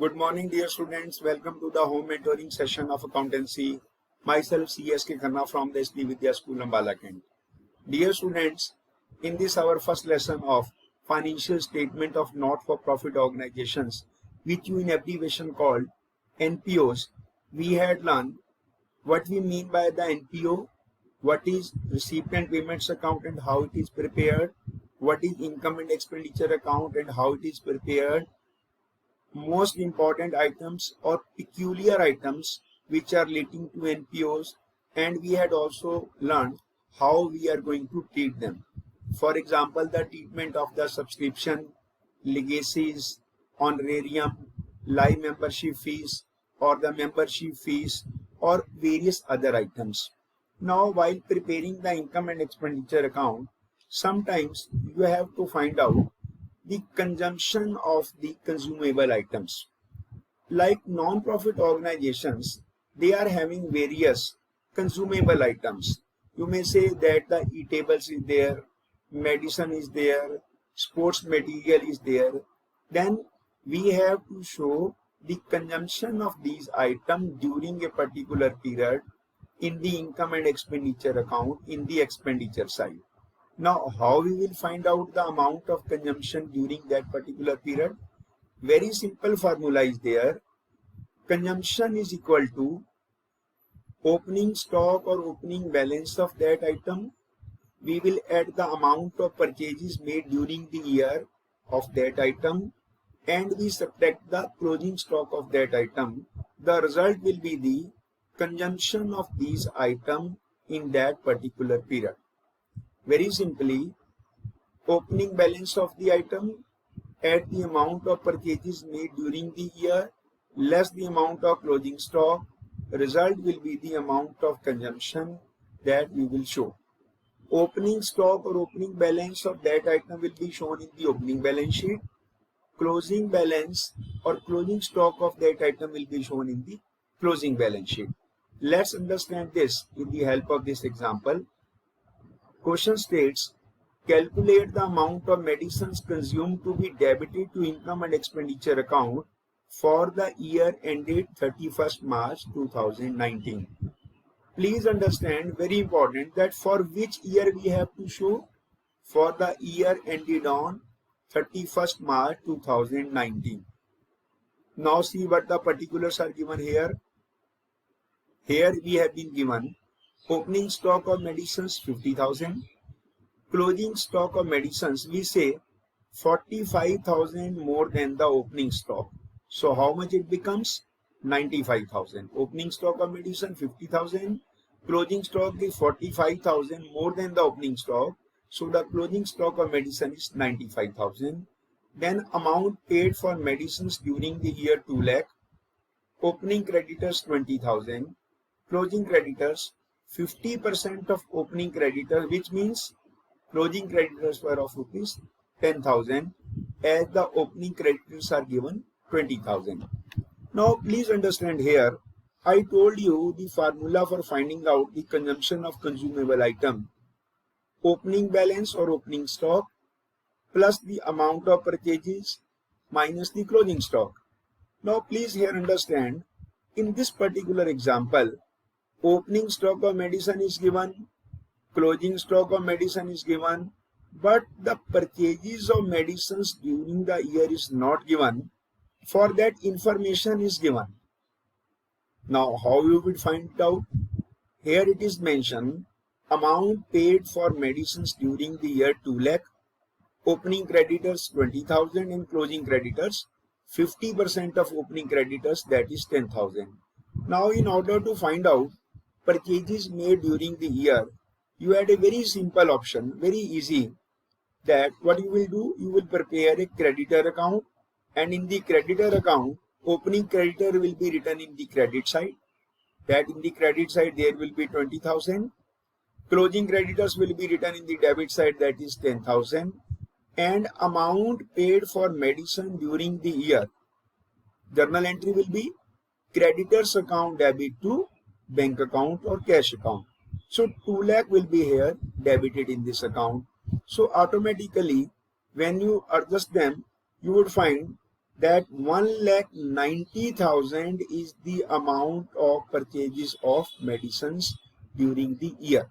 Good morning, dear students. Welcome to the home mentoring session of accountancy. Myself, C.S.K. Khanna from the SD Vidya School, Ambala Kent. Dear students, in this our first lesson of financial statement of not-for-profit organizations, which you in abbreviation called NPOs, we had learned what we mean by the NPO, what is receipt and payments account and how it is prepared, what is income and expenditure account and how it is prepared, most important items or peculiar items which are relating to NPOs, and we had also learned how we are going to treat them. For example, the treatment of the subscription, legacies, honorarium, live membership fees or the membership fees or various other items. Now, while preparing the income and expenditure account, sometimes you have to find out the consumption of the consumable items. Like non-profit organizations, they are having various consumable items. You may say that the eatables is there, medicine is there, sports material is there. Then we have to show the consumption of these items during a particular period in the income and expenditure account in the expenditure side. Now, how we will find out the amount of consumption during that particular period? Very simple formula is there. Consumption is equal to opening stock or opening balance of that item. We will add the amount of purchases made during the year of that item and we subtract the closing stock of that item. The result will be the consumption of these items in that particular period. Very simply, opening balance of the item, add the amount of purchases made during the year, less the amount of closing stock, result will be the amount of consumption that we will show. Opening stock or opening balance of that item will be shown in the opening balance sheet. Closing balance or closing stock of that item will be shown in the closing balance sheet. Let's understand this with the help of this example. Question states, calculate the amount of medicines consumed to be debited to income and expenditure account for the year ended 31st March 2019. Please understand, very important, that for which year we have to show? For the year ended on 31st March 2019. Now see what the particulars are given here. Here we have been given opening stock of medicines 50,000, closing stock of medicines we say 45,000 more than the opening stock. So how much it becomes? 95,000. Opening stock of medicine 50,000, closing stock is 45,000 more than the opening stock. So the closing stock of medicine is 95,000. Then amount paid for medicines during the year 2 lakh. Opening creditors 20,000. Closing creditors 50% of opening creditor, which means closing creditors were of rupees 10,000 as the opening creditors are given 20,000. Now please understand here, I told you the formula for finding out the consumption of consumable item. Opening balance or opening stock plus the amount of purchases minus the closing stock. Now please here understand, in this particular example, opening stock of medicine is given, closing stock of medicine is given, but the purchases of medicines during the year is not given. For that information is given. Now how you will find it out? Here it is mentioned, amount paid for medicines during the year 2 lakh, opening creditors 20,000 and closing creditors 50% of opening creditors, that is 10,000. Now in order to find out purchases made during the year, you had a very simple option, very easy, that what you will do, you will prepare a creditor account and in the creditor account, opening creditor will be written in the credit side, that in the credit side there will be 20,000, closing creditors will be written in the debit side, that is 10,000, and amount paid for medicine during the year. Journal entry will be creditors account debit to bank account or cash account. So 2 lakh will be here debited in this account. So automatically when you adjust them, you would find that 1,90,000 is the amount of purchases of medicines during the year.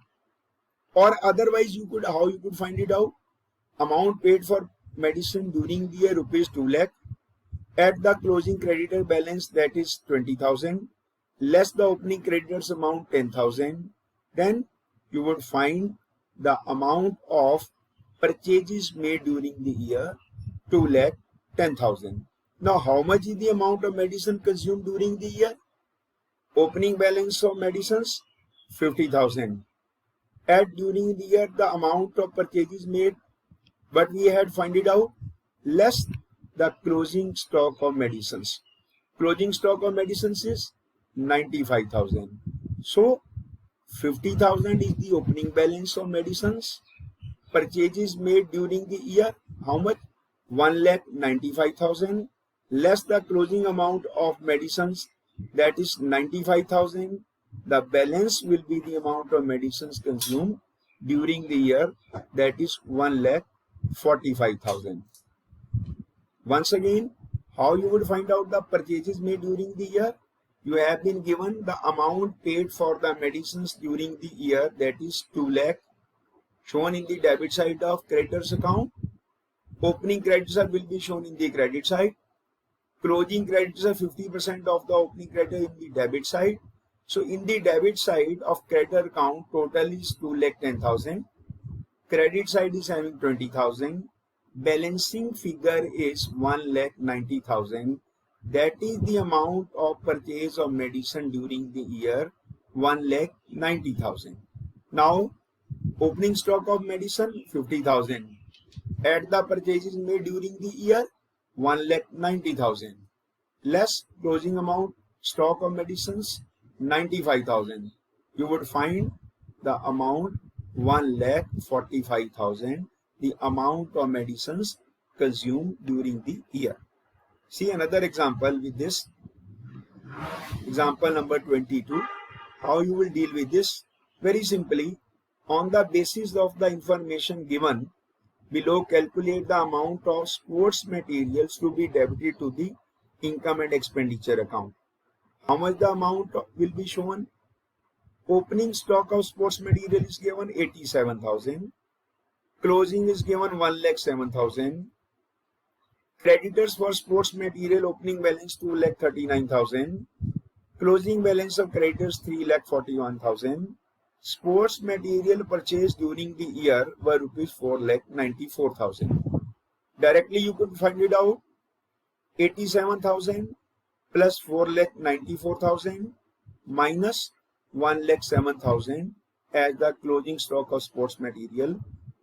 Or otherwise, how you could find it out? Amount paid for medicine during the year rupees 2 lakh. At the closing creditor balance, that is 20,000, less the opening creditors amount 10,000. Then you would find the amount of purchases made during the year 2,10,000. Now, how much is the amount of medicine consumed during the year? Opening balance of medicines 50,000. Add during the year the amount of purchases made, but we had find it out, less the closing stock of medicines. Closing stock of medicines is 95,000. So 50,000 is the opening balance of medicines. Purchases made during the year, how much? 1,95,000 less the closing amount of medicines, that is 95,000. The balance will be the amount of medicines consumed during the year, that is 1,45,000. Once again, how you would find out the purchases made during the year? You have been given the amount paid for the medicines during the year, that is 2 lakh, shown in the debit side of creditors account. Opening creditors will be shown in the credit side. Closing creditors are 50% of the opening creditor in the debit side. So in the debit side of creditor account, total is 2,10,000. Credit side is having 20,000. Balancing figure is 1,90,000. That is the amount of purchase of medicine during the year, 1,90,000. Now, opening stock of medicine 50,000. Add the purchases made during the year, 1,90,000. Less closing amount stock of medicines 95,000. You would find the amount 1,45,000, the amount of medicines consumed during the year. See another example with this. Example number 22. How you will deal with this? Very simply, on the basis of the information given below, calculate the amount of sports materials to be debited to the income and expenditure account. How much the amount will be shown? Opening stock of sports material is given 87,000. Closing is given 1,07,000. Creditors for sports material opening balance 2,39,000. Closing balance of creditors 3,41,000. Sports material purchased during the year were rupees 4,94,000. Directly you could find it out. 87,000 plus 4,94,000 minus 1,07,000 as the closing stock of sports material.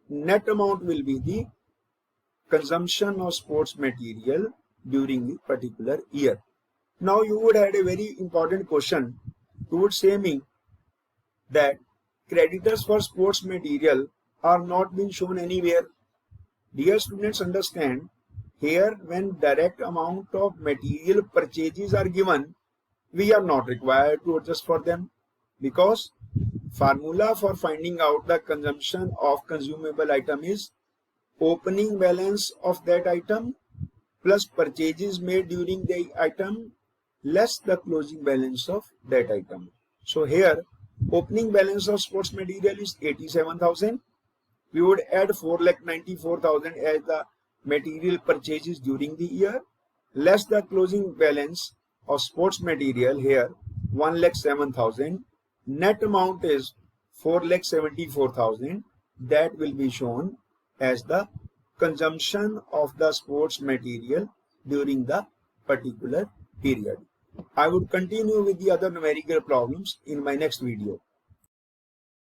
Net amount will be the consumption of sports material during the particular year. Now you would have a very important question. You would say me that creditors for sports material are not being shown anywhere. Dear students, understand, here when direct amount of material purchases are given, we are not required to adjust for them, because formula for finding out the consumption of consumable item is opening balance of that item plus purchases made during the item less the closing balance of that item. So here opening balance of sports material is 87,000. We would add 4,94,000 as the material purchases during the year less the closing balance of sports material, here 1,07,000. Net amount is 4,74,000. That will be shown as the consumption of the sports material during the particular period. I would continue with the other numerical problems in my next video.